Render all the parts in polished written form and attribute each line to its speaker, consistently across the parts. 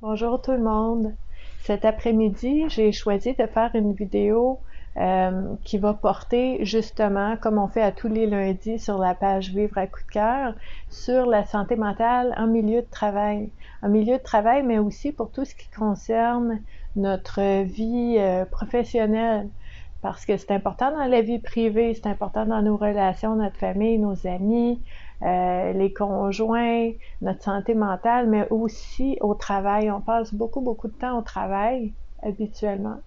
Speaker 1: Bonjour tout le monde. Cet après-midi, j'ai choisi de faire une vidéo qui va porter justement, comme on fait à tous les lundis sur la page Vivre à coup de cœur, sur la santé mentale en milieu de travail. En milieu de travail, mais aussi pour tout ce qui concerne notre vie professionnelle. Parce que c'est important dans la vie privée, c'est important dans nos relations, notre famille, nos amis, les conjoints, notre santé mentale, mais aussi au travail. On passe beaucoup de temps au travail habituellement.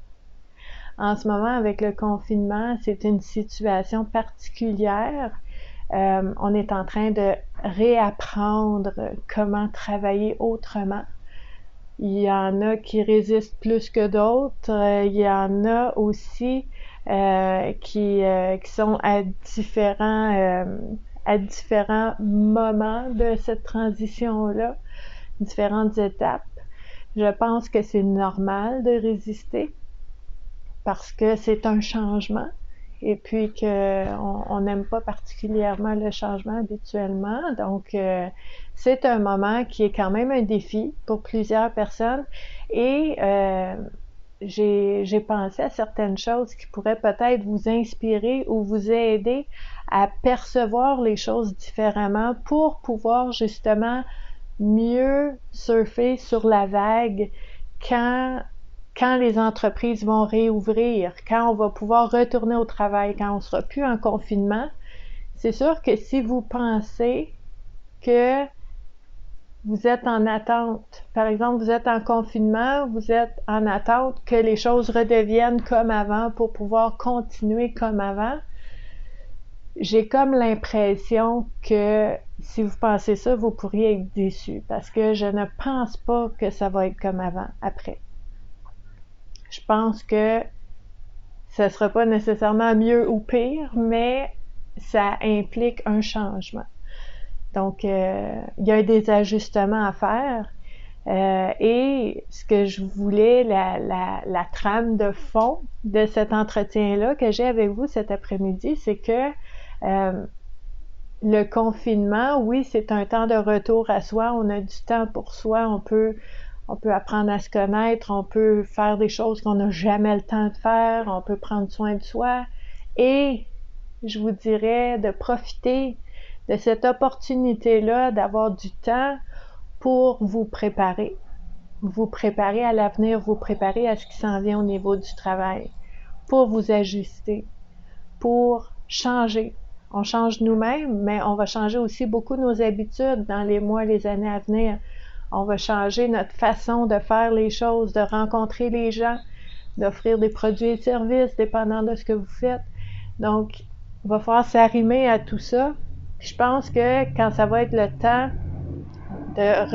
Speaker 1: En ce moment, avec le confinement, c'est une situation particulière. On est en train de réapprendre comment travailler autrement. Il y en a qui résistent plus que d'autres. Il y en a aussi qui sont à différents moments de cette transition-là, différentes étapes. Je pense que c'est normal de résister parce que c'est un changement et puis qu'on n'aime pas particulièrement le changement habituellement. Donc, c'est un moment qui est quand même un défi pour plusieurs personnes et j'ai pensé à certaines choses qui pourraient peut-être vous inspirer ou vous aider à percevoir les choses différemment pour pouvoir justement mieux surfer sur la vague quand quand les entreprises vont réouvrir, quand on va pouvoir retourner au travail, quand on ne sera plus en confinement. C'est sûr que si vous pensez que vous êtes en attente, par exemple, vous êtes en confinement, vous êtes en attente que les choses redeviennent comme avant pour pouvoir continuer comme avant, j'ai comme l'impression que si vous pensez ça, vous pourriez être déçu parce que je ne pense pas que ça va être comme avant, après. Je pense que ça ne sera pas nécessairement mieux ou pire, mais ça implique un changement. Donc, il y a des ajustements à faire. Et ce que je voulais, la trame de fond de cet entretien-là que j'ai avec vous cet après-midi, c'est que le confinement, oui, c'est un temps de retour à soi. On a du temps pour soi. On peut apprendre à se connaître. On peut faire des choses qu'on n'a jamais le temps de faire. On peut prendre soin de soi. Et je vous dirais de profiter de cette opportunité-là, d'avoir du temps pour vous préparer. Vous préparer à l'avenir, vous préparer à ce qui s'en vient au niveau du travail, pour vous ajuster, pour changer. On change nous-mêmes, mais on va changer aussi beaucoup nos habitudes dans les mois, les années à venir. On va changer notre façon de faire les choses, de rencontrer les gens, d'offrir des produits et services, dépendant de ce que vous faites. Donc, il va falloir s'arrimer à tout ça. Je pense que quand ça va être le temps de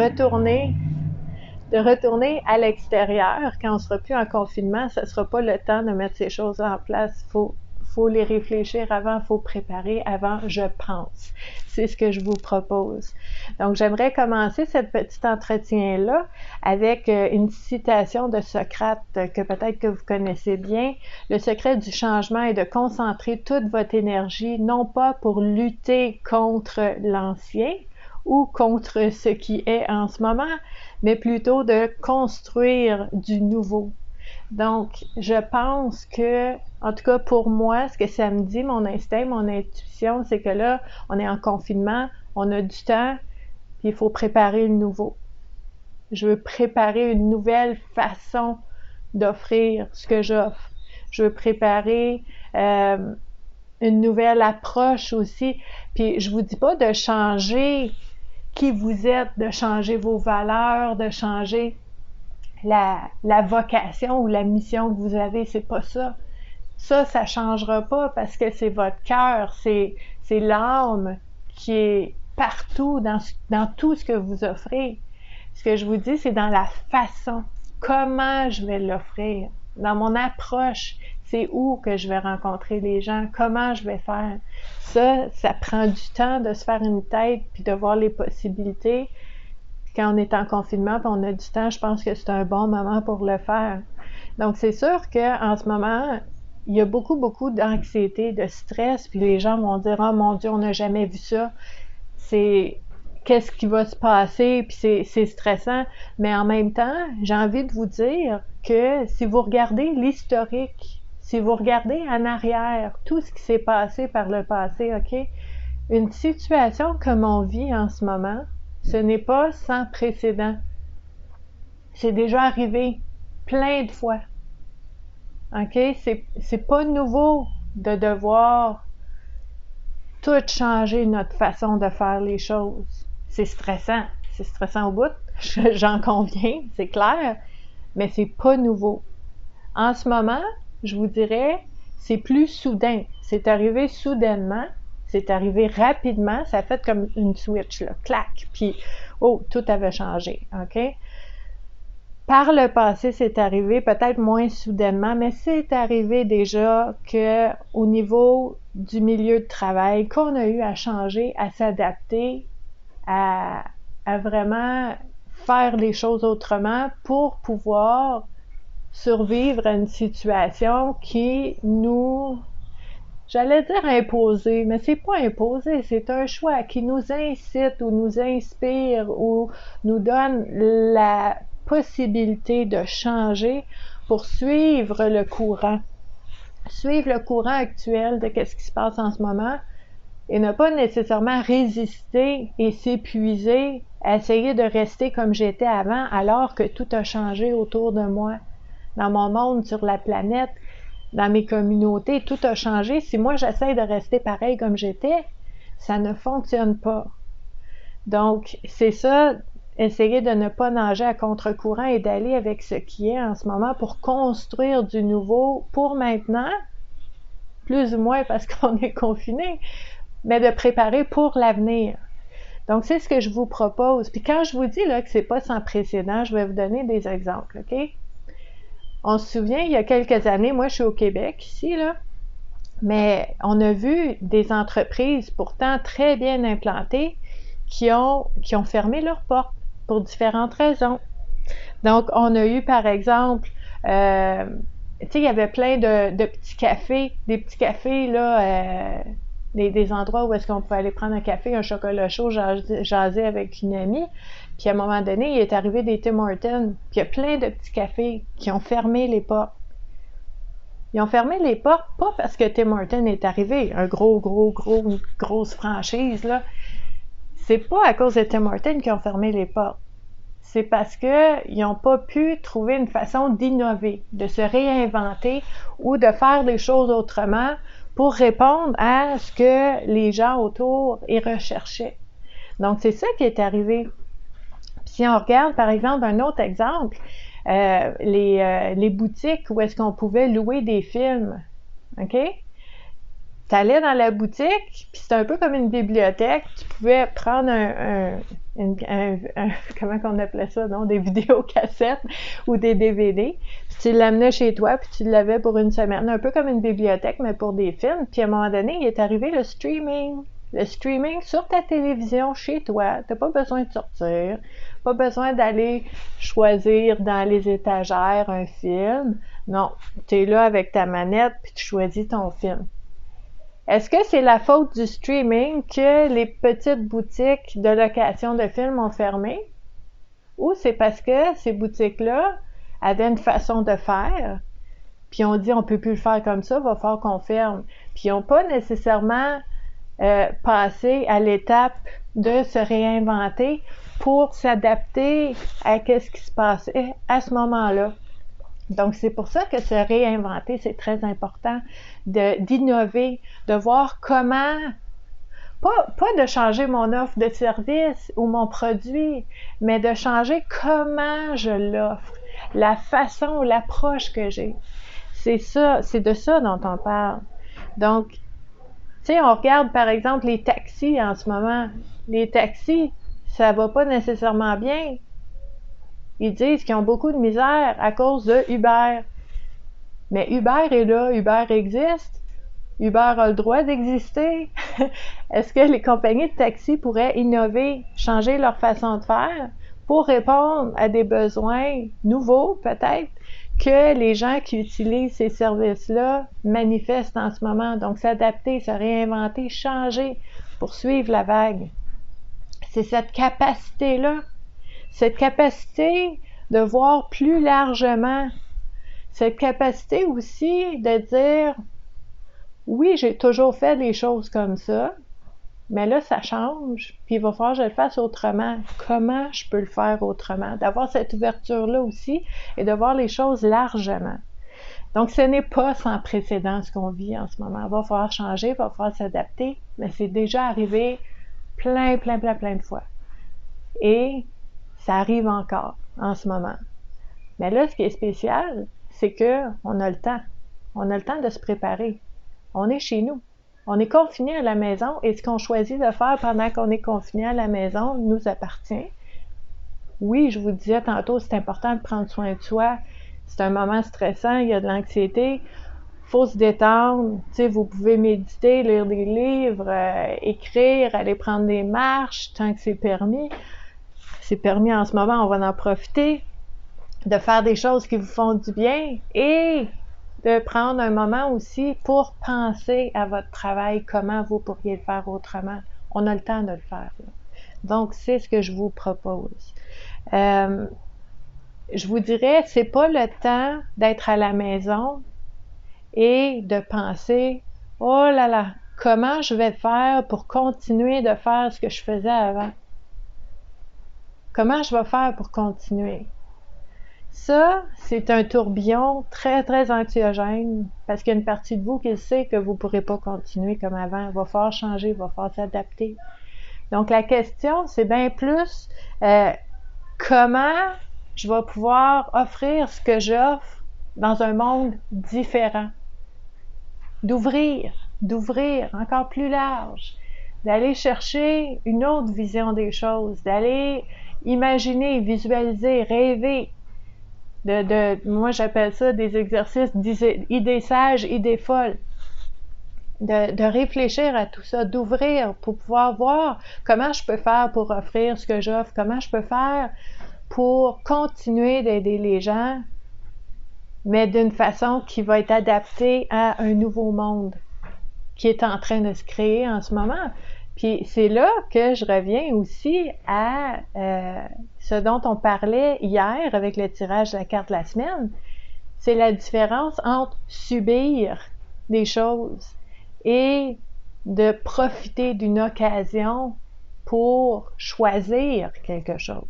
Speaker 1: retourner à l'extérieur, quand on ne sera plus en confinement, ça ne sera pas le temps de mettre ces choses en place. Faut les réfléchir avant, faut préparer avant, je pense. C'est ce que je vous propose. Donc, j'aimerais commencer cet petit entretien-là avec une citation de Socrate que peut-être que vous connaissez bien. Le secret du changement est de concentrer toute votre énergie, non pas pour lutter contre l'ancien ou contre ce qui est en ce moment, mais plutôt de construire du nouveau. Donc, je pense que, en tout cas pour moi, ce que ça me dit, mon instinct, mon intuition, c'est que là, on est en confinement, on a du temps, puis il faut préparer le nouveau. Je veux préparer une nouvelle façon d'offrir ce que j'offre. Je veux préparer une nouvelle approche aussi. Puis je vous dis pas de changer qui vous êtes, de changer vos valeurs, de changer la vocation ou la mission que vous avez, c'est pas ça. Ça changera pas parce que c'est votre cœur, c'est l'âme qui est partout dans tout ce que vous offrez. Ce que je vous dis, c'est dans la façon, comment je vais l'offrir, dans mon approche, c'est où que je vais rencontrer les gens, comment je vais faire. Ça prend du temps de se faire une tête puis de voir les possibilités. Quand on est en confinement, puis on a du temps, je pense que c'est un bon moment pour le faire. Donc, c'est sûr qu'en ce moment, il y a beaucoup d'anxiété, de stress, puis les gens vont dire « Oh mon Dieu, on n'a jamais vu ça. » qu'est-ce qui va se passer, puis c'est stressant. Mais en même temps, j'ai envie de vous dire que si vous regardez l'historique, si vous regardez en arrière, tout ce qui s'est passé par le passé, OK? Une situation comme on vit en ce moment, ce n'est pas sans précédent. C'est déjà arrivé plein de fois. OK? C'est pas nouveau de devoir tout changer notre façon de faire les choses. C'est stressant au bout, j'en conviens, c'est clair, mais c'est pas nouveau. En ce moment, je vous dirais, c'est plus soudain. C'est arrivé soudainement, c'est arrivé rapidement, ça a fait comme une switch, là, clac, puis oh, tout avait changé, OK? Par le passé, c'est arrivé, peut-être moins soudainement, mais c'est arrivé déjà qu'au niveau du milieu de travail, qu'on a eu à changer, à s'adapter, à vraiment faire les choses autrement pour pouvoir survivre à une situation qui nous, j'allais dire imposé, mais c'est pas imposé, c'est un choix qui nous incite ou nous inspire ou nous donne la possibilité de changer pour suivre le courant actuel de qu'est-ce qui se passe en ce moment et ne pas nécessairement résister et s'épuiser à essayer de rester comme j'étais avant alors que tout a changé autour de moi, dans mon monde, sur la planète, dans mes communautés, tout a changé. Si moi j'essaie de rester pareil comme j'étais, ça ne fonctionne pas. Donc, c'est ça, essayer de ne pas nager à contre-courant et d'aller avec ce qui est en ce moment pour construire du nouveau pour maintenant, plus ou moins parce qu'on est confiné, mais de préparer pour l'avenir. Donc, c'est ce que je vous propose. Puis quand je vous dis là, que c'est pas sans précédent, je vais vous donner des exemples, OK? On se souvient, il y a quelques années, moi je suis au Québec ici, là, mais on a vu des entreprises pourtant très bien implantées qui ont fermé leurs portes pour différentes raisons. Donc, on a eu, par exemple, tu sais, il y avait plein de petits cafés, des petits cafés, là, des endroits où est-ce qu'on pouvait aller prendre un café, un chocolat chaud, jaser avec une amie. Puis à un moment donné, il est arrivé des Tim Hortons, puis il y a plein de petits cafés qui ont fermé les portes. Ils ont fermé les portes, pas parce que Tim Hortons est arrivé, une grosse franchise, là. C'est pas à cause de Tim Hortons qu'ils ont fermé les portes. C'est parce qu'ils n'ont pas pu trouver une façon d'innover, de se réinventer ou de faire des choses autrement pour répondre à ce que les gens autour y recherchaient. Donc, c'est ça qui est arrivé. Puis, si on regarde, par exemple, un autre exemple, les boutiques où est-ce qu'on pouvait louer des films, OK? Tu allais dans la boutique, puis c'était un peu comme une bibliothèque. Tu pouvais prendre comment qu'on appelait ça, non? Des vidéocassettes ou des DVD. Puis tu l'amenais chez toi, puis tu l'avais pour une semaine. Un peu comme une bibliothèque, mais pour des films. Puis à un moment donné, il est arrivé le streaming. Le streaming sur ta télévision chez toi. T'as pas besoin de sortir. Pas besoin d'aller choisir dans les étagères un film. Non, tu es là avec ta manette, puis tu choisis ton film. Est-ce que c'est la faute du streaming que les petites boutiques de location de films ont fermé? Ou c'est parce que ces boutiques-là avaient une façon de faire, puis on dit on peut plus le faire comme ça, va falloir qu'on ferme. Puis ils n'ont pas nécessairement passé à l'étape de se réinventer pour s'adapter à ce qui se passait à ce moment-là. Donc, c'est pour ça que se réinventer, c'est très important d'innover, de voir comment, pas de changer mon offre de service ou mon produit, mais de changer comment je l'offre, la façon, l'approche que j'ai. C'est ça, c'est de ça dont on parle. Donc, tu sais, on regarde par exemple les taxis en ce moment. Les taxis, ça va pas nécessairement bien. Ils disent qu'ils ont beaucoup de misère à cause de Uber. Mais Uber est là, Uber existe. Uber a le droit d'exister. Est-ce que les compagnies de taxi pourraient innover, changer leur façon de faire pour répondre à des besoins nouveaux, peut-être, que les gens qui utilisent ces services-là manifestent en ce moment? Donc, s'adapter, se réinventer, changer pour suivre la vague. C'est cette capacité-là. Cette capacité de voir plus largement. Cette capacité aussi de dire, oui, j'ai toujours fait les choses comme ça, mais là, ça change, puis il va falloir que je le fasse autrement. Comment je peux le faire autrement? D'avoir cette ouverture-là aussi et de voir les choses largement. Donc, ce n'est pas sans précédent ce qu'on vit en ce moment. Il va falloir changer, il va falloir s'adapter, mais c'est déjà arrivé plein de fois. Et ça arrive encore en ce moment. Mais là, ce qui est spécial, c'est qu'on a le temps. On a le temps de se préparer. On est chez nous. On est confiné à la maison et ce qu'on choisit de faire pendant qu'on est confiné à la maison nous appartient. Oui, je vous disais tantôt, c'est important de prendre soin de soi. C'est un moment stressant, il y a de l'anxiété. Faut se détendre. Tu sais, vous pouvez méditer, lire des livres, écrire, aller prendre des marches tant que c'est permis. C'est permis en ce moment, on va en profiter. De faire des choses qui vous font du bien et de prendre un moment aussi pour penser à votre travail, comment vous pourriez le faire autrement. On a le temps de le faire. Là. Donc, c'est ce que je vous propose. Je vous dirais, c'est pas le temps d'être à la maison et de penser, oh là là, comment je vais faire pour continuer de faire ce que je faisais avant? Comment je vais faire pour continuer? Ça, c'est un tourbillon très anxiogène parce qu'il y a une partie de vous qui sait que vous ne pourrez pas continuer comme avant. Il va falloir changer, il va falloir s'adapter. Donc, la question, c'est bien plus comment je vais pouvoir offrir ce que j'offre dans un monde différent. D'ouvrir encore plus large, d'aller chercher une autre vision des choses, d'aller imaginer, visualiser, rêver. Moi, j'appelle ça des exercices d'idées sages, idées folles. De réfléchir à tout ça, d'ouvrir pour pouvoir voir comment je peux faire pour offrir ce que j'offre, comment je peux faire pour continuer d'aider les gens, mais d'une façon qui va être adaptée à un nouveau monde qui est en train de se créer en ce moment. Puis c'est là que je reviens aussi à ce dont on parlait hier avec le tirage de la carte de la semaine. C'est la différence entre subir des choses et de profiter d'une occasion pour choisir quelque chose.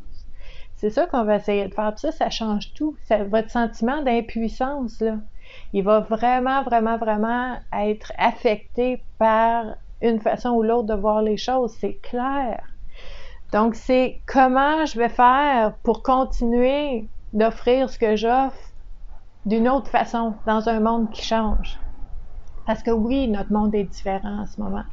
Speaker 1: C'est ça qu'on va essayer de faire. Puis ça change tout. Votre sentiment d'impuissance, là, il va vraiment être affecté par une façon ou l'autre de voir les choses. C'est clair. Donc, c'est comment je vais faire pour continuer d'offrir ce que j'offre d'une autre façon, dans un monde qui change. Parce que oui, notre monde est différent en ce moment.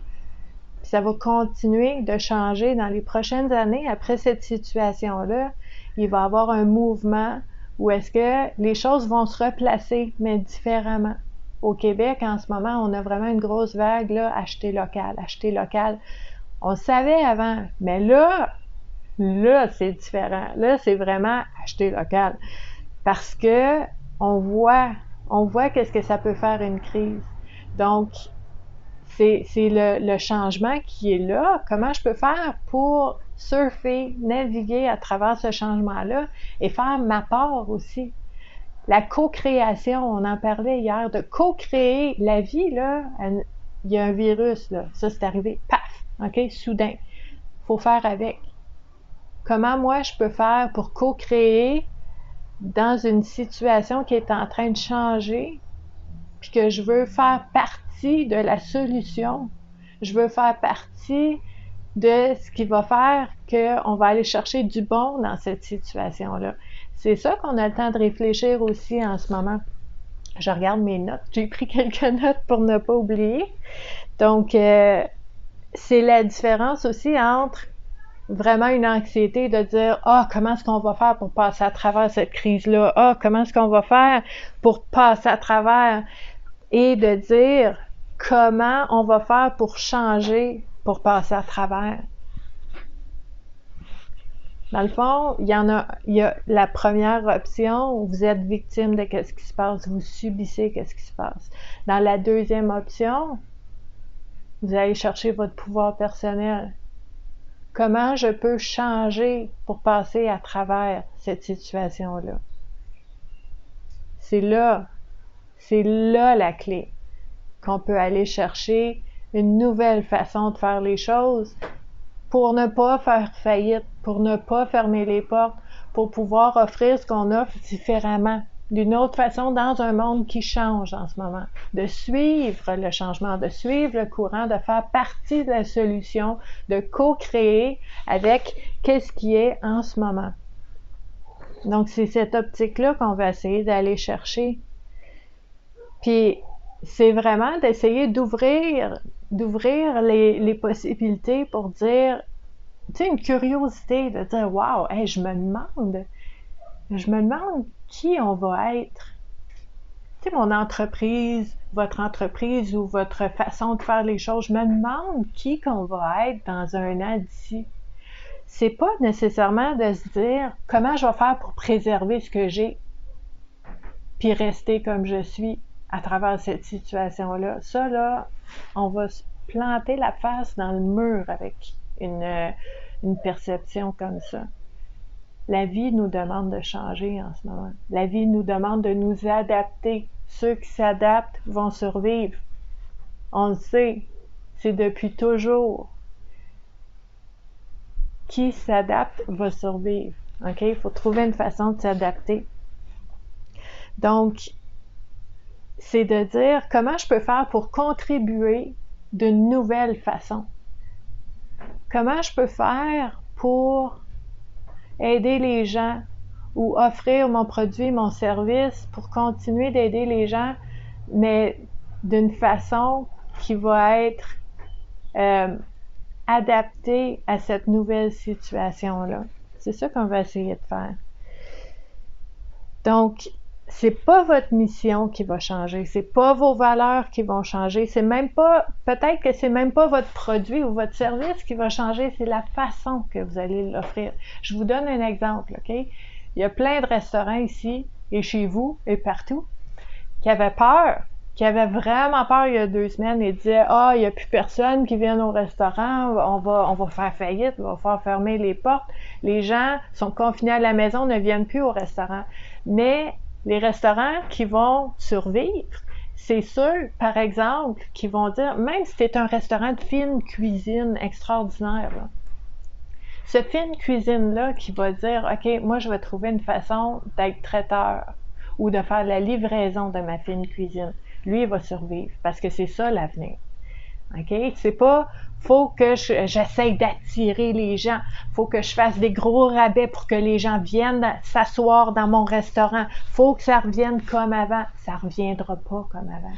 Speaker 1: Puis ça va continuer de changer dans les prochaines années. Après cette situation-là, il va y avoir un mouvement où est-ce que les choses vont se replacer, mais différemment. Au Québec, en ce moment, on a vraiment une grosse vague, là, acheter local. On le savait avant, mais là, c'est différent. Là, c'est vraiment acheter local. Parce que on voit qu'est-ce que ça peut faire une crise. Donc, c'est le changement qui est là. Comment je peux faire pour surfer, naviguer à travers ce changement-là et faire ma part aussi. La co-création, on en parlait hier, de co-créer la vie, là, il y a un virus, là, ça c'est arrivé, paf, ok, soudain, faut faire avec. Comment moi je peux faire pour co-créer dans une situation qui est en train de changer, puis que je veux faire partie de la solution, je veux faire partie de ce qui va faire qu'on va aller chercher du bon dans cette situation-là. C'est ça qu'on a le temps de réfléchir aussi en ce moment. Je regarde mes notes. J'ai pris quelques notes pour ne pas oublier. Donc, c'est la différence aussi entre vraiment une anxiété de dire « Ah, comment est-ce qu'on va faire pour passer à travers cette crise-là? Ah, comment est-ce qu'on va faire pour passer à travers? » Et de dire « Comment on va faire pour changer pour passer à travers? » Dans le fond, il y a la première option, vous êtes victime de ce qui se passe, vous subissez ce qui se passe. Dans la deuxième option, vous allez chercher votre pouvoir personnel. Comment je peux changer pour passer à travers cette situation-là? C'est là la clé, qu'on peut aller chercher une nouvelle façon de faire les choses pour ne pas faire faillite, pour ne pas fermer les portes, pour pouvoir offrir ce qu'on offre différemment, d'une autre façon dans un monde qui change en ce moment, de suivre le changement, de suivre le courant, de faire partie de la solution, de co-créer avec qu'est-ce qui est en ce moment. Donc, c'est cette optique-là qu'on va essayer d'aller chercher. Puis, c'est vraiment d'essayer d'ouvrir les possibilités pour dire, tu sais, une curiosité, de dire, wow, hey, je me demande qui on va être. Tu sais, mon entreprise, votre entreprise ou votre façon de faire les choses, je me demande qui qu'on va être dans un an d'ici. C'est pas nécessairement de se dire comment je vais faire pour préserver ce que j'ai, puis rester comme je suis à travers cette situation-là. Ça, là, on va se planter la face dans le mur avec une perception comme ça. La vie nous demande de changer en ce moment. La vie nous demande de nous adapter. Ceux qui s'adaptent vont survivre. On le sait, c'est depuis toujours. Qui s'adapte va survivre. OK? Il faut trouver une façon de s'adapter. Donc, c'est de dire comment je peux faire pour contribuer d'une nouvelle façon. Comment je peux faire pour aider les gens ou offrir mon produit, mon service pour continuer d'aider les gens, mais d'une façon qui va être adaptée à cette nouvelle situation-là. C'est ça qu'on va essayer de faire. Donc, c'est pas votre mission qui va changer, c'est pas vos valeurs qui vont changer, c'est même pas, peut-être que c'est même pas votre produit ou votre service qui va changer, c'est la façon que vous allez l'offrir. Je vous donne un exemple, OK? Il y a plein de restaurants ici, et chez vous, et partout, qui avaient peur, qui avaient vraiment peur il y a 2 semaines et disaient « Ah, il n'y a plus personne qui vient au restaurant, on va faire faillite, on va faire fermer les portes. Les gens sont confinés à la maison, ne viennent plus au restaurant. » Mais les restaurants qui vont survivre, c'est ceux, par exemple, qui vont dire, même si c'est un restaurant de fine cuisine extraordinaire, là, ce fine cuisine-là qui va dire, OK, moi, je vais trouver une façon d'être traiteur ou de faire la livraison de ma fine cuisine. Lui, il va survivre parce que c'est ça l'avenir. OK? C'est pas, faut que j'essaye d'attirer les gens. Faut que je fasse des gros rabais pour que les gens viennent s'asseoir dans mon restaurant. Faut que ça revienne comme avant. Ça reviendra pas comme avant.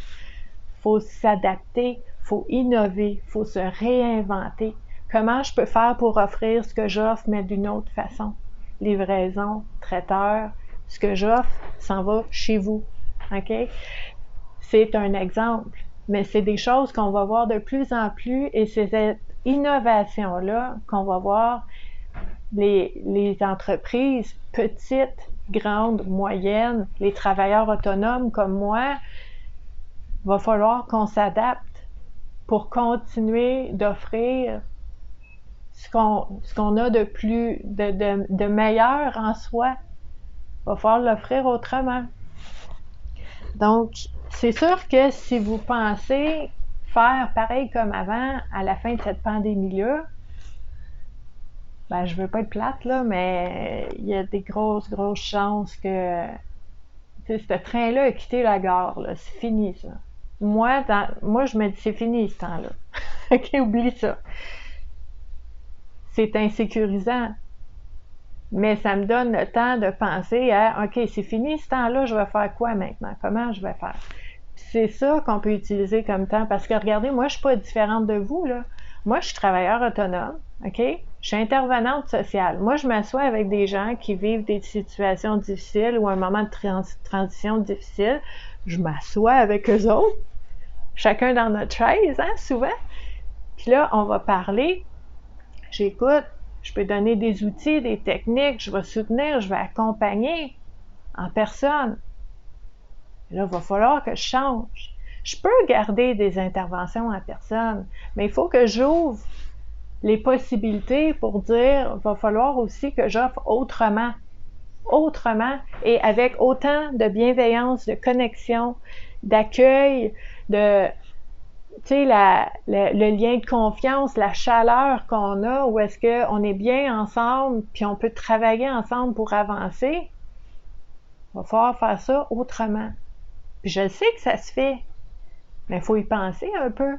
Speaker 1: Faut s'adapter, faut innover, faut se réinventer. Comment je peux faire pour offrir ce que j'offre, mais d'une autre façon? Livraison, traiteur, ce que j'offre s'en va chez vous. OK? C'est un exemple. Mais c'est des choses qu'on va voir de plus en plus et c'est cette innovation-là qu'on va voir les entreprises petites, grandes, moyennes, les travailleurs autonomes comme moi, va falloir qu'on s'adapte pour continuer d'offrir ce qu'on a de plus, de meilleur en soi. Il va falloir l'offrir autrement. Donc, c'est sûr que si vous pensez faire pareil comme avant à la fin de cette pandémie-là, ben je veux pas être plate, là, mais il y a des grosses chances que ce train-là a quitté la gare, là. C'est fini, ça. Moi, je me dis, c'est fini, ce temps-là. OK, oublie ça. C'est insécurisant. Mais ça me donne le temps de penser à, OK, c'est fini ce temps-là, je vais faire quoi maintenant? Comment je vais faire? C'est ça qu'on peut utiliser comme temps. Parce que regardez, moi, je suis pas différente de vous, là. Moi, je suis travailleur autonome, OK? Je suis intervenante sociale. Moi, je m'assois avec des gens qui vivent des situations difficiles ou un moment de transition difficile. Je m'assois avec eux autres, chacun dans notre chaise, hein, souvent. Puis là, on va parler, j'écoute, je peux donner des outils, des techniques, je vais soutenir, je vais accompagner en personne. Là, il va falloir que je change. Je peux garder des interventions en personne, mais il faut que j'ouvre les possibilités pour dire, il va falloir aussi que j'offre autrement, et avec autant de bienveillance, de connexion, d'accueil, de, tu sais, le lien de confiance, la chaleur qu'on a, où est-ce qu'on est bien ensemble, puis on peut travailler ensemble pour avancer. Il va falloir faire ça autrement. Puis je sais que ça se fait, mais il faut y penser un peu.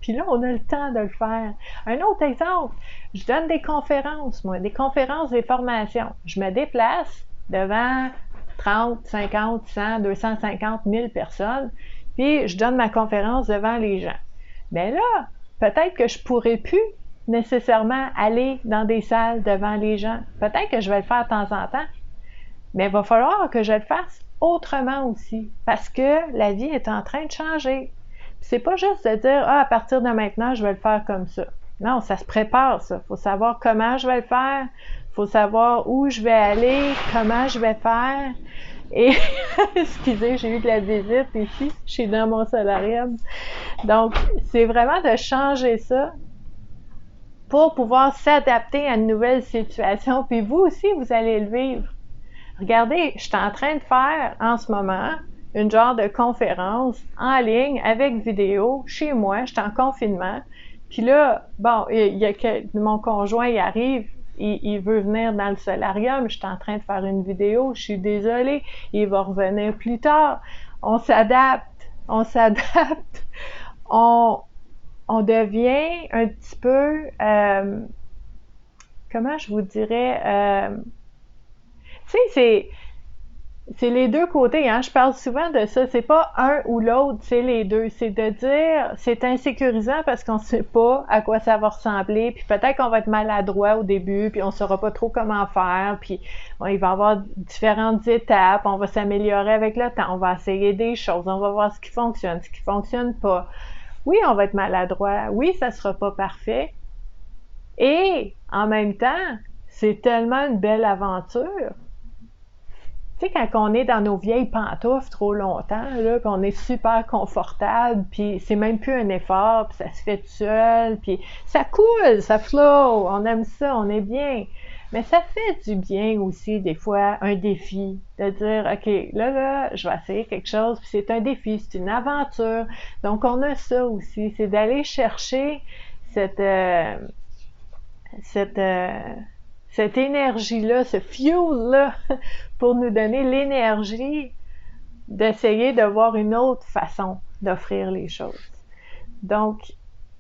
Speaker 1: Puis là, on a le temps de le faire. Un autre exemple, je donne des conférences, moi, des conférences, des formations. Je me déplace devant 30, 50, 100, 250 000 personnes, puis je donne ma conférence devant les gens. Mais là, peut-être que je pourrais plus nécessairement aller dans des salles devant les gens. Peut-être que je vais le faire de temps en temps, mais il va falloir que je le fasse autrement aussi, parce que la vie est en train de changer. C'est pas juste de dire, à partir de maintenant, je vais le faire comme ça. Non, ça se prépare, ça. Il faut savoir comment je vais le faire, il faut savoir où je vais aller, comment je vais faire. Et, excusez, j'ai eu de la visite ici, je suis dans mon solarium. Donc, c'est vraiment de changer ça pour pouvoir s'adapter à une nouvelle situation. Puis vous aussi, vous allez le vivre. Regardez, je suis en train de faire en ce moment une genre de conférence en ligne avec vidéo chez moi, je suis en confinement. Puis là, bon, il y a que mon conjoint il arrive, il veut venir dans le solarium, je suis en train de faire une vidéo, je suis désolée, il va revenir plus tard. On s'adapte, on devient un petit peu, comment je vous dirais, tu sais, c'est les deux côtés, hein. Je parle souvent de ça. C'est pas un ou l'autre, c'est les deux. C'est de dire, c'est insécurisant parce qu'on sait pas à quoi ça va ressembler, puis peut-être qu'on va être maladroit au début, puis on saura pas trop comment faire, puis bon, il va y avoir différentes étapes, on va s'améliorer avec le temps, on va essayer des choses, on va voir ce qui fonctionne pas. Oui, on va être maladroit. Oui, ça sera pas parfait. Et, en même temps, c'est tellement une belle aventure. Tu sais, quand on est dans nos vieilles pantoufles trop longtemps, là, puis on est super confortable, puis c'est même plus un effort, puis ça se fait tout seul, puis ça coule, ça flow, on aime ça, on est bien. Mais ça fait du bien aussi, des fois, un défi, de dire, OK, là, je vais essayer quelque chose, puis c'est un défi, c'est une aventure. Donc, on a ça aussi, c'est d'aller chercher cette, cette, cette énergie-là, ce fuel-là, pour nous donner l'énergie d'essayer de voir une autre façon d'offrir les choses. Donc, tu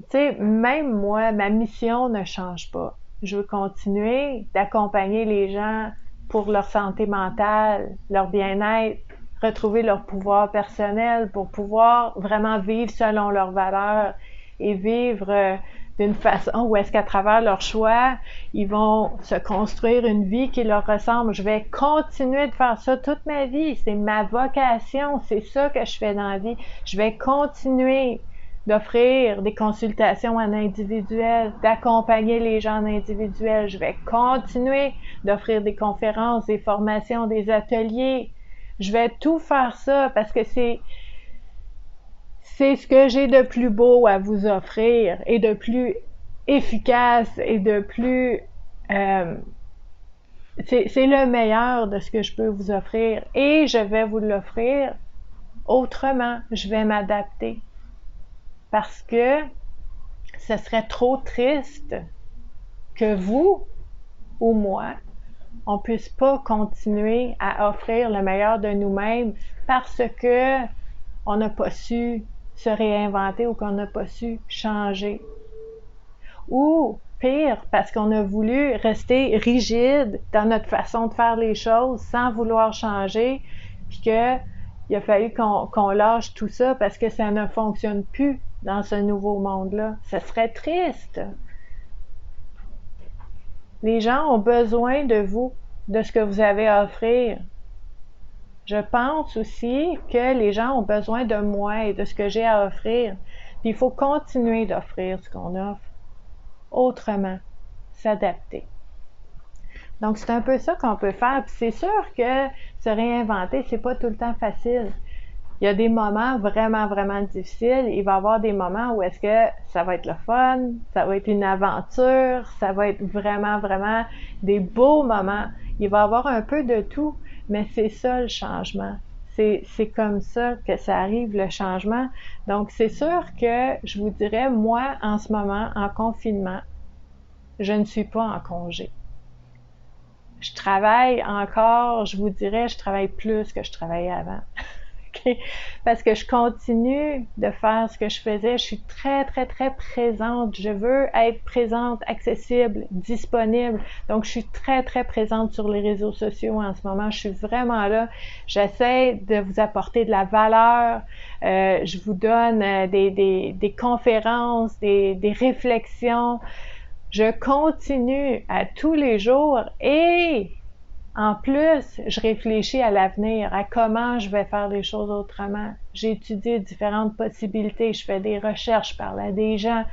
Speaker 1: sais, même moi, ma mission ne change pas. Je veux continuer d'accompagner les gens pour leur santé mentale, leur bien-être, retrouver leur pouvoir personnel pour pouvoir vraiment vivre selon leurs valeurs et vivre d'une façon où est-ce qu'à travers leurs choix, ils vont se construire une vie qui leur ressemble. Je vais continuer de faire ça toute ma vie. C'est ma vocation. C'est ça que je fais dans la vie. Je vais continuer d'offrir des consultations en individuel, d'accompagner les gens en individuel. Je vais continuer d'offrir des conférences, des formations, des ateliers. Je vais tout faire ça parce que c'est ce que j'ai de plus beau à vous offrir et de plus efficace et de plus... c'est le meilleur de ce que je peux vous offrir et je vais vous l'offrir autrement. Je vais m'adapter parce que ce serait trop triste que vous ou moi, on puisse pas continuer à offrir le meilleur de nous-mêmes parce que on n'a pas su se réinventer ou qu'on n'a pas su changer. Ou pire, parce qu'on a voulu rester rigide dans notre façon de faire les choses sans vouloir changer, puis qu'il a fallu qu'on lâche tout ça parce que ça ne fonctionne plus dans ce nouveau monde-là. Ce serait triste. Les gens ont besoin de vous, de ce que vous avez à offrir. Je pense aussi que les gens ont besoin de moi et de ce que j'ai à offrir. Puis il faut continuer d'offrir ce qu'on offre autrement, s'adapter. Donc c'est un peu ça qu'on peut faire. Puis c'est sûr que se réinventer, c'est pas tout le temps facile. Il y a des moments vraiment, vraiment difficiles. Il va y avoir des moments où est-ce que ça va être le fun, ça va être une aventure, ça va être vraiment, vraiment des beaux moments. Il va y avoir un peu de tout, mais c'est ça le changement. C'est comme ça que ça arrive, le changement. Donc, c'est sûr que je vous dirais, moi, en ce moment, en confinement, je ne suis pas en congé. Je travaille encore, je vous dirais, je travaille plus que je travaillais avant. Okay? Parce que je continue de faire ce que je faisais. Je suis très, très, très présente. Je veux être présente, accessible, disponible. Donc, je suis très, très présente sur les réseaux sociaux en ce moment. Je suis vraiment là. J'essaie de vous apporter de la valeur. Je vous donne des conférences, des réflexions. Je continue à tous les jours et en plus, je réfléchis à l'avenir, à comment je vais faire les choses autrement. J'ai étudié différentes possibilités, je fais des recherches, je parle à des gens.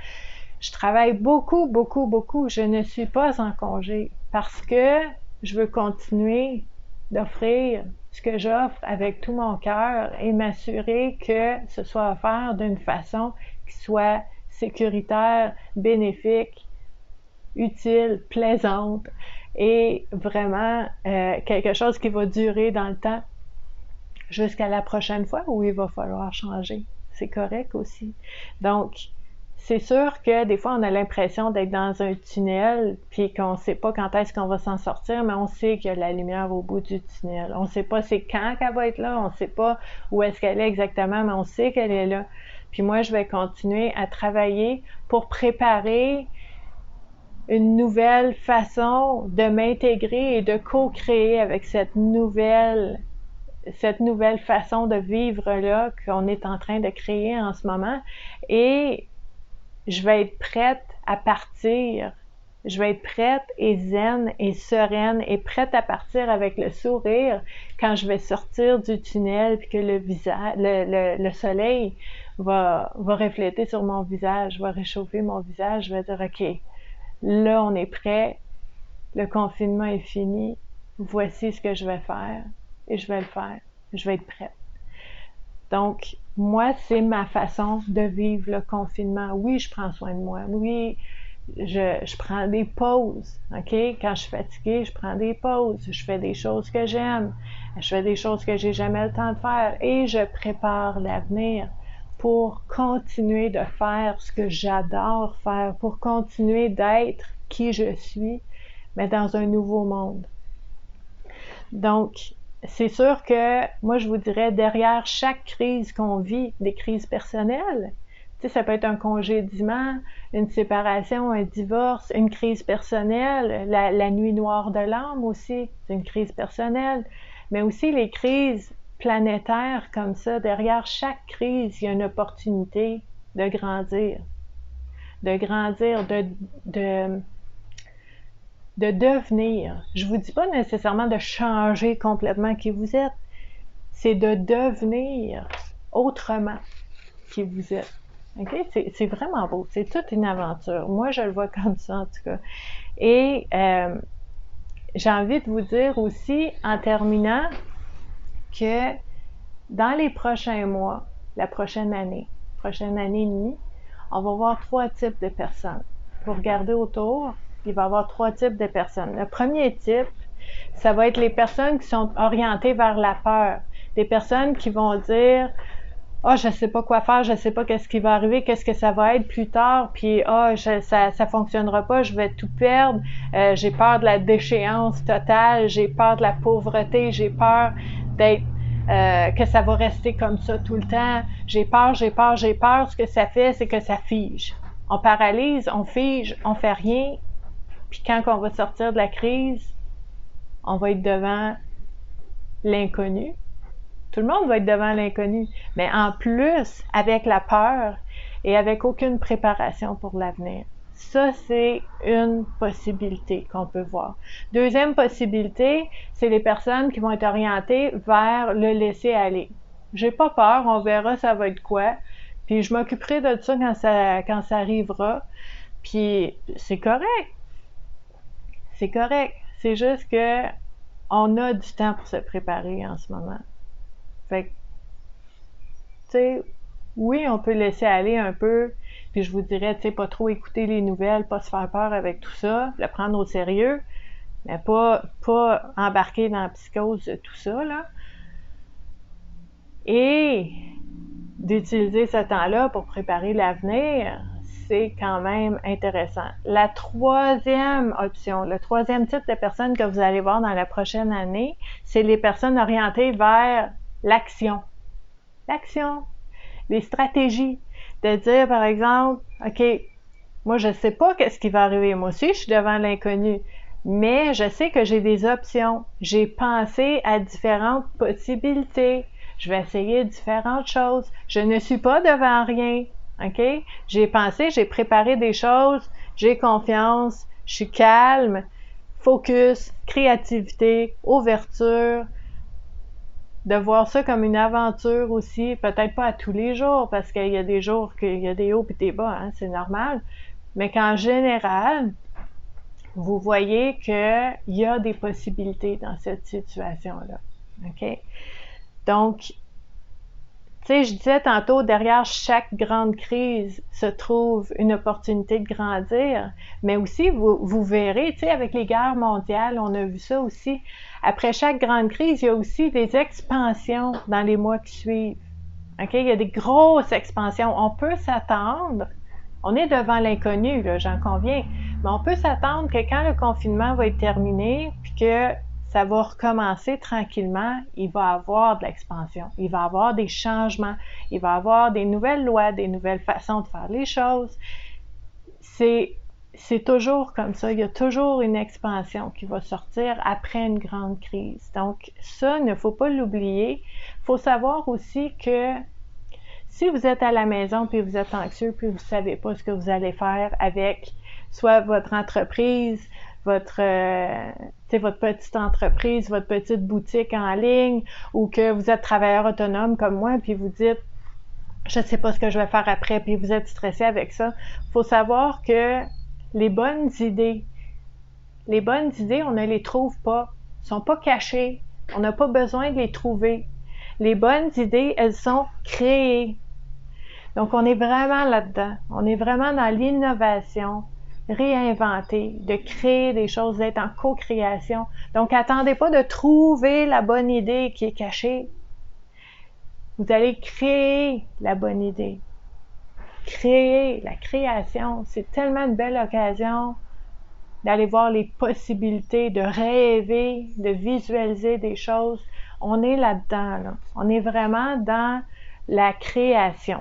Speaker 1: Je travaille beaucoup, beaucoup, beaucoup. Je ne suis pas en congé parce que je veux continuer d'offrir ce que j'offre avec tout mon cœur et m'assurer que ce soit offert d'une façon qui soit sécuritaire, bénéfique, utile, plaisante et vraiment quelque chose qui va durer dans le temps jusqu'à la prochaine fois où il va falloir changer. C'est correct aussi. Donc, c'est sûr que des fois, on a l'impression d'être dans un tunnel puis qu'on ne sait pas quand est-ce qu'on va s'en sortir, mais on sait qu'il y a de la lumière au bout du tunnel. On ne sait pas c'est quand qu'elle va être là, on ne sait pas où est-ce qu'elle est exactement, mais on sait qu'elle est là. Puis moi, je vais continuer à travailler pour préparer une nouvelle façon de m'intégrer et de co-créer avec cette nouvelle façon de vivre-là qu'on est en train de créer en ce moment. Et je vais être prête à partir. Je vais être prête et zen et sereine et prête à partir avec le sourire quand je vais sortir du tunnel puis que le soleil va refléter sur mon visage, va réchauffer mon visage. Je vais dire, OK, là, on est prêt. Le confinement est fini. Voici ce que je vais faire. Et je vais le faire. Je vais être prête. Donc, moi, c'est ma façon de vivre le confinement. Oui, je prends soin de moi. Oui, je prends des pauses. OK? Quand je suis fatiguée, je prends des pauses. Je fais des choses que j'aime. Je fais des choses que j'ai jamais le temps de faire. Et je prépare l'avenir pour continuer de faire ce que j'adore faire, pour continuer d'être qui je suis, mais dans un nouveau monde. Donc, c'est sûr que moi, je vous dirais, derrière chaque crise qu'on vit, des crises personnelles, tu sais, ça peut être un congédiement, une séparation, un divorce, une crise personnelle, la nuit noire de l'âme aussi, c'est une crise personnelle, mais aussi les crises planétaires comme ça, derrière chaque crise, il y a une opportunité de grandir, de devenir. Je vous dis pas nécessairement de changer complètement qui vous êtes, c'est de devenir autrement qui vous êtes. OK? C'est vraiment beau. C'est toute une aventure. Moi, je le vois comme ça, en tout cas. Et j'ai envie de vous dire aussi, en terminant, que dans les prochains mois, la prochaine année et demie, on va voir 3 types de personnes. Vous regardez autour, il va y avoir 3 types de personnes. Le premier type, ça va être les personnes qui sont orientées vers la peur. Des personnes qui vont dire « Ah, je sais pas quoi faire, je sais pas qu'est-ce qui va arriver, qu'est-ce que ça va être plus tard, puis ça fonctionnera pas, je vais tout perdre, j'ai peur de la déchéance totale, j'ai peur de la pauvreté, j'ai peur d'être que ça va rester comme ça tout le temps, j'ai peur. Ce que ça fait, c'est que ça fige. On paralyse, on fige, on fait rien, puis quand on va sortir de la crise, on va être devant l'inconnu. Tout le monde va être devant l'inconnu, mais en plus, avec la peur et avec aucune préparation pour l'avenir. Ça, c'est une possibilité qu'on peut voir. Deuxième possibilité, c'est les personnes qui vont être orientées vers le laisser aller. J'ai pas peur, on verra ça va être quoi, puis je m'occuperai de ça quand ça arrivera, puis c'est correct. C'est correct. C'est juste que on a du temps pour se préparer en ce moment. Fait que tu sais, oui, on peut laisser aller un peu, puis je vous dirais, tu sais, pas trop écouter les nouvelles, pas se faire peur avec tout ça, le prendre au sérieux, mais pas embarquer dans la psychose de tout ça, là. Et d'utiliser ce temps-là pour préparer l'avenir, c'est quand même intéressant. La troisième option, le troisième type de personnes que vous allez voir dans la prochaine année, c'est les personnes orientées vers l'action. L'action, les stratégies. De dire, par exemple, OK, moi, je ne sais pas qu'est-ce qui va arriver. Moi aussi, je suis devant l'inconnu. Mais je sais que j'ai des options. J'ai pensé à différentes possibilités. Je vais essayer différentes choses. Je ne suis pas devant rien. OK? J'ai pensé, j'ai préparé des choses. J'ai confiance. Je suis calme. Focus, créativité, ouverture. De voir ça comme une aventure aussi, peut-être pas à tous les jours, parce qu'il y a des jours qu'il y a des hauts et des bas, hein, c'est normal, mais qu'en général, vous voyez qu'il y a des possibilités dans cette situation-là. OK? Donc, tu sais, je disais tantôt, derrière chaque grande crise se trouve une opportunité de grandir, mais aussi, vous verrez, tu sais, avec les guerres mondiales, on a vu ça aussi. Après chaque grande crise, il y a aussi des expansions dans les mois qui suivent. OK? Il y a des grosses expansions. On peut s'attendre, on est devant l'inconnu, là, j'en conviens, mais on peut s'attendre que quand le confinement va être terminé, puis que ça va recommencer tranquillement, il va y avoir de l'expansion, il va y avoir des changements, il va y avoir des nouvelles lois, des nouvelles façons de faire les choses. C'est toujours comme ça, il y a toujours une expansion qui va sortir après une grande crise. Donc ça, il ne faut pas l'oublier. Il faut savoir aussi que si vous êtes à la maison puis vous êtes anxieux puis vous ne savez pas ce que vous allez faire avec soit votre entreprise, votre petite entreprise, votre petite boutique en ligne, ou que vous êtes travailleur autonome comme moi puis vous dites je ne sais pas ce que je vais faire après puis vous êtes stressé avec ça, il faut savoir que les bonnes idées, on ne les trouve pas, elles ne sont pas cachées, on n'a pas besoin de les trouver. Les bonnes idées, elles sont créées. Donc, on est vraiment là-dedans. On est vraiment dans l'innovation, réinventer, de créer des choses, d'être en co-création. Donc, attendez pas de trouver la bonne idée qui est cachée. Vous allez créer la bonne idée. Créer, la création, c'est tellement une belle occasion d'aller voir les possibilités, de rêver, de visualiser des choses. On est là-dedans, là. On est vraiment dans la création.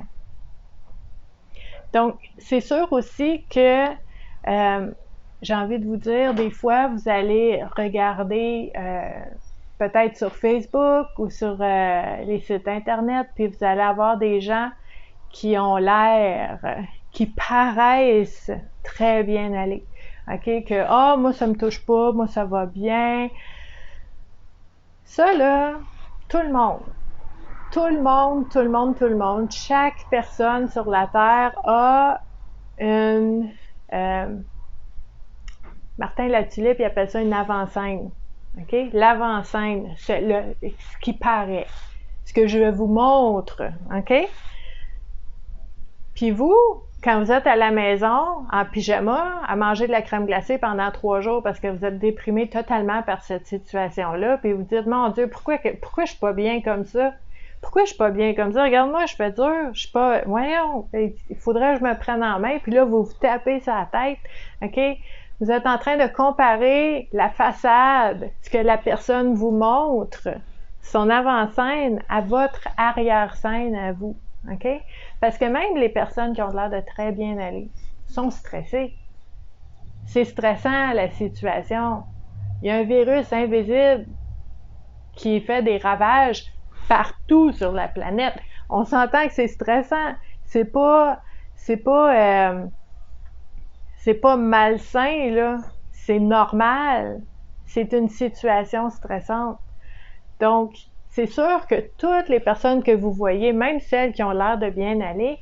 Speaker 1: Donc, c'est sûr aussi que j'ai envie de vous dire, des fois, vous allez regarder peut-être sur Facebook ou sur les sites Internet, puis vous allez avoir des gens qui ont l'air, qui paraissent très bien aller. OK? Que, moi, ça me touche pas, moi, ça va bien. Ça, là, tout le monde, chaque personne sur la Terre a une... Martin Latulippe, il appelle ça une avant-scène. OK? L'avant-scène, c'est ce qui paraît, ce que je vous montre. OK? Puis vous, quand vous êtes à la maison, en pyjama, à manger de la crème glacée pendant 3 jours parce que vous êtes déprimé totalement par cette situation-là, puis vous dites, mon Dieu, pourquoi je suis pas bien comme ça? Pourquoi je suis pas bien comme ça? Regarde-moi, je fais dur, je suis pas... Voyons, il faudrait que je me prenne en main, puis là, vous vous tapez sur la tête, OK? Vous êtes en train de comparer la façade, ce que la personne vous montre, son avant-scène, à votre arrière-scène à vous, OK? Parce que même les personnes qui ont l'air de très bien aller sont stressées. C'est stressant, la situation. Il y a un virus invisible qui fait des ravages partout sur la planète. On s'entend que c'est stressant. C'est pas malsain, là. C'est normal. C'est une situation stressante. Donc, c'est sûr que toutes les personnes que vous voyez, même celles qui ont l'air de bien aller,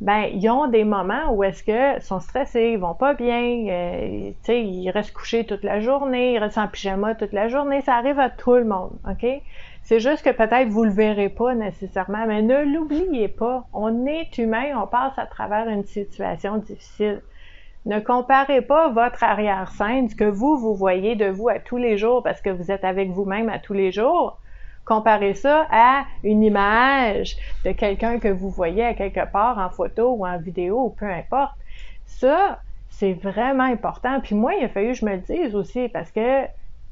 Speaker 1: ben ils ont des moments où est-ce que sont stressés, ils vont pas bien, tu sais, ils restent couchés toute la journée, ils restent en pyjama toute la journée, ça arrive à tout le monde, OK? C'est juste que peut-être vous le verrez pas nécessairement, mais ne l'oubliez pas, on est humain, on passe à travers une situation difficile. Ne comparez pas votre arrière-scène, ce que vous voyez de vous à tous les jours parce que vous êtes avec vous-même à tous les jours. Comparez ça à une image de quelqu'un que vous voyez à quelque part en photo ou en vidéo ou peu importe. Ça, c'est vraiment important. Puis moi, il a fallu que je me le dise aussi parce que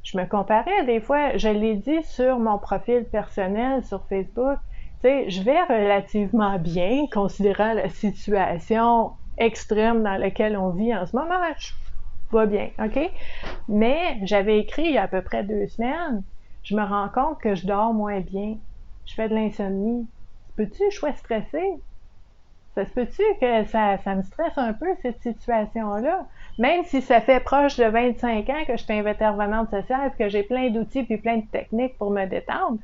Speaker 1: je me comparais des fois. Je l'ai dit sur mon profil personnel sur Facebook. Tu sais, je vais relativement bien considérant la situation extrême dans laquelle on vit en ce moment. Je vais bien, OK? Mais j'avais écrit il y a à peu près 2 semaines, je me rends compte que je dors moins bien. Je fais de l'insomnie. Peux-tu, je sois stressée? Ça se peut-tu que ça me stresse un peu, cette situation-là? Même si ça fait proche de 25 ans que je suis intervenante sociale et que j'ai plein d'outils puis plein de techniques pour me détendre,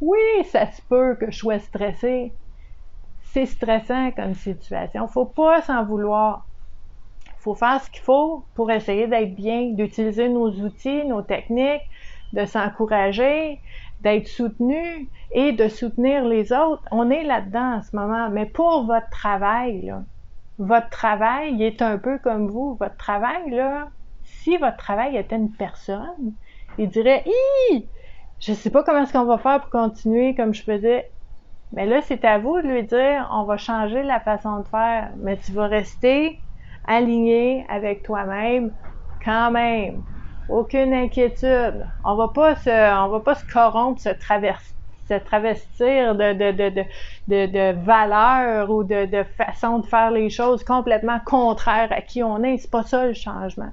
Speaker 1: oui, ça se peut que je sois stressée. C'est stressant comme situation. Faut pas s'en vouloir. Faut faire ce qu'il faut pour essayer d'être bien, d'utiliser nos outils, nos techniques, de s'encourager, d'être soutenu et de soutenir les autres. On est là-dedans en ce moment. Mais pour votre travail, là, votre travail est un peu comme vous. Votre travail, là, si votre travail était une personne, il dirait « Hi! Je sais pas comment est-ce qu'on va faire pour continuer comme je faisais. » Mais là, c'est à vous de lui dire « On va changer la façon de faire. » Mais tu vas rester aligné avec toi-même quand même. Aucune inquiétude. On va pas se corrompre, se travestir de valeurs ou de façon de faire les choses complètement contraires à qui on est. C'est pas ça le changement.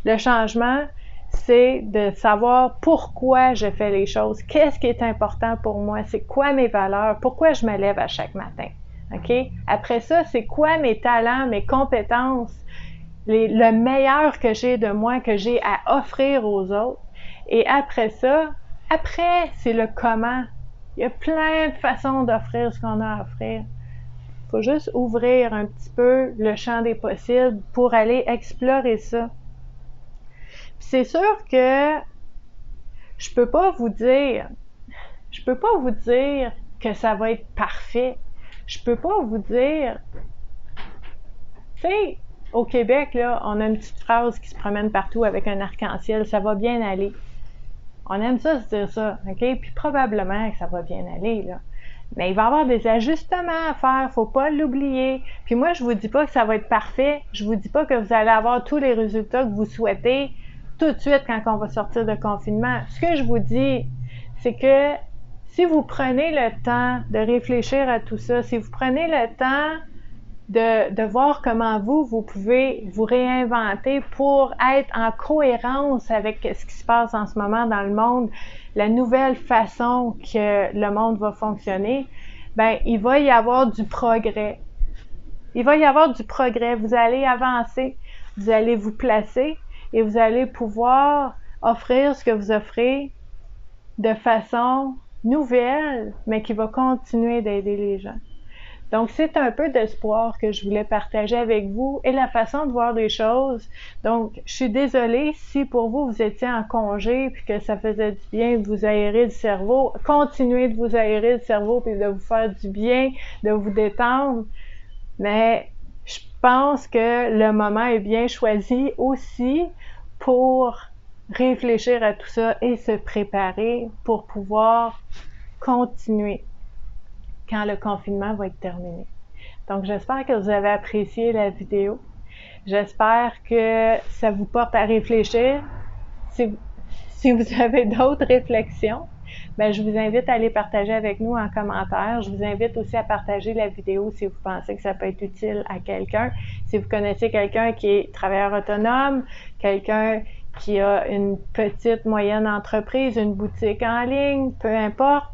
Speaker 1: Le changement, c'est de savoir pourquoi je fais les choses. Qu'est-ce qui est important pour moi? C'est quoi mes valeurs? Pourquoi je me lève à chaque matin? OK? Après ça, c'est quoi mes talents, mes compétences? Le meilleur que j'ai de moi, que j'ai à offrir aux autres. Et après ça, c'est le comment. Il y a plein de façons d'offrir ce qu'on a à offrir. Il faut juste ouvrir un petit peu le champ des possibles pour aller explorer ça. Puis c'est sûr que je peux pas vous dire que ça va être parfait. Je peux pas vous dire, tu sais, au Québec, là, on a une petite phrase qui se promène partout avec un arc-en-ciel, ça va bien aller. On aime ça se dire ça, OK? Puis probablement que ça va bien aller, là. Mais il va y avoir des ajustements à faire, faut pas l'oublier. Puis moi, je vous dis pas que ça va être parfait, je vous dis pas que vous allez avoir tous les résultats que vous souhaitez tout de suite quand on va sortir de confinement. Ce que je vous dis, c'est que si vous prenez le temps de réfléchir à tout ça, si vous prenez le temps de voir comment vous pouvez vous réinventer pour être en cohérence avec ce qui se passe en ce moment dans le monde, la nouvelle façon que le monde va fonctionner, ben il va y avoir du progrès. Il va y avoir du progrès. Vous allez avancer, vous allez vous placer et vous allez pouvoir offrir ce que vous offrez de façon nouvelle, mais qui va continuer d'aider les gens. Donc, c'est un peu d'espoir que je voulais partager avec vous et la façon de voir les choses. Donc, je suis désolée si pour vous, vous étiez en congé puis que ça faisait du bien de vous aérer le cerveau. Continuez de vous aérer le cerveau puis de vous faire du bien, de vous détendre. Mais je pense que le moment est bien choisi aussi pour réfléchir à tout ça et se préparer pour pouvoir continuer quand le confinement va être terminé. Donc, j'espère que vous avez apprécié la vidéo. J'espère que ça vous porte à réfléchir. Si vous avez d'autres réflexions, ben, je vous invite à les partager avec nous en commentaire. Je vous invite aussi à partager la vidéo si vous pensez que ça peut être utile à quelqu'un. Si vous connaissez quelqu'un qui est travailleur autonome, quelqu'un qui a une petite, moyenne entreprise, une boutique en ligne, peu importe,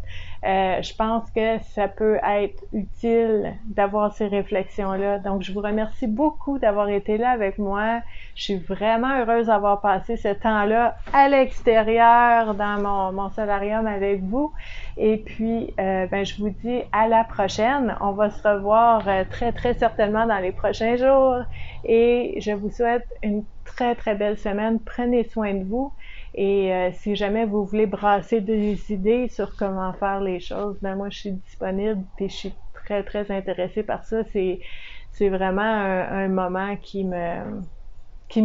Speaker 1: Je pense que ça peut être utile d'avoir ces réflexions-là. Donc, je vous remercie beaucoup d'avoir été là avec moi. Je suis vraiment heureuse d'avoir passé ce temps-là à l'extérieur dans mon solarium avec vous. Et puis, je vous dis à la prochaine. On va se revoir très, très certainement dans les prochains jours. Et je vous souhaite une très, très belle semaine. Prenez soin de vous. Et si jamais vous voulez brasser des idées sur comment faire les choses, ben moi je suis disponible et je suis très très intéressée par ça. C'est vraiment un moment qui me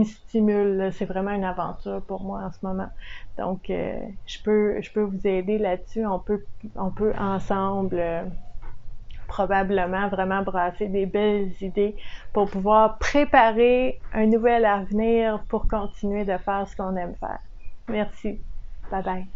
Speaker 1: stimule. C'est vraiment une aventure pour moi en ce moment. Donc je peux vous aider là-dessus. On peut ensemble probablement vraiment brasser des belles idées pour pouvoir préparer un nouvel avenir pour continuer de faire ce qu'on aime faire. Merci. Bye bye.